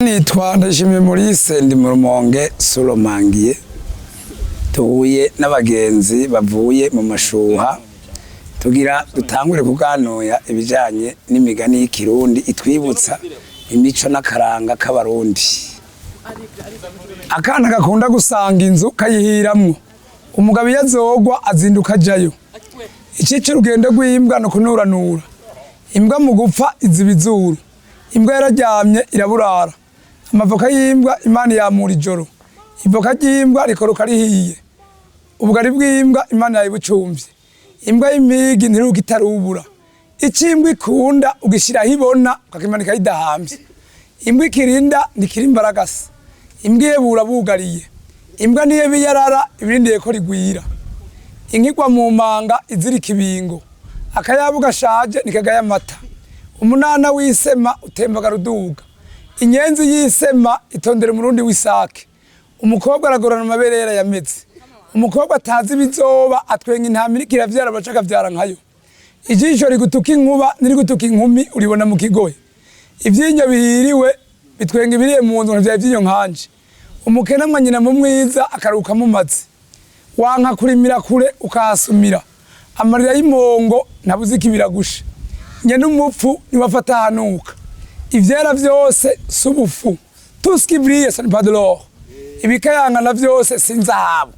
Nitwa Ndashimye Maurice ndi mu Rumonge Solomangiye tuhuye n'abagenzi bavuye mu mashuha tugira dutangure kuganira ibijanye n'imigani y'ikirundi itwibutsa imico n'akaranga k'abarundi. Akana gakunda gusanga inzu kayihiramwo, umugabo iyo azogwa azinduka ajayo. Icici rugendo rw'imbwa no kunuranura, imbwa mu gupfa izibizuru, imbwa yararyamye iraburara. Amavoka y'imbwa Imana yamura ijoro, ivoka ry'imbwa rikoroka rihiye, ubugari bw'imbwa Imana yayibucumvye, imbwa y'impigi ntiruka itarubura, icimbwa ikunda ugishiraho ibona ukakimanika idahambye, imbwa ikirinda ntikiri imbaragasa, imbwa yebura bugariye, imbwa niyo biyarara ibirindiye ko rigwira, inkigwa mu manga izira ikibingo, akayabu gashaje nikagaya amata, umunana w'isema utembagara uduga, inyenzi y'isema itondera umurundi w'isake, umukobwa aragorana amabere yarayameze, umukobwa atazi ibizoba atwenga intama iriko iravyara baca akavyara nkayo, ijisho rigutuka inkuba nirigutuka inkumi uribona mu kigoye, ivyinyo bihiriwe bitwenga ibiriye mu nzu ntivyaye ivyinyo nkanje, umukene amwa nyina mu mwiza akaruka mu mazi, wanka kurimira kure ukahasumira, amarira y'impongo ntabuze ikibiragusha, nyene umupfu niwafata hanuka, ivyera vyose subufu, tout ce qui brille ce n'est pas de l'or, ibikayangana vyose sinzahabu.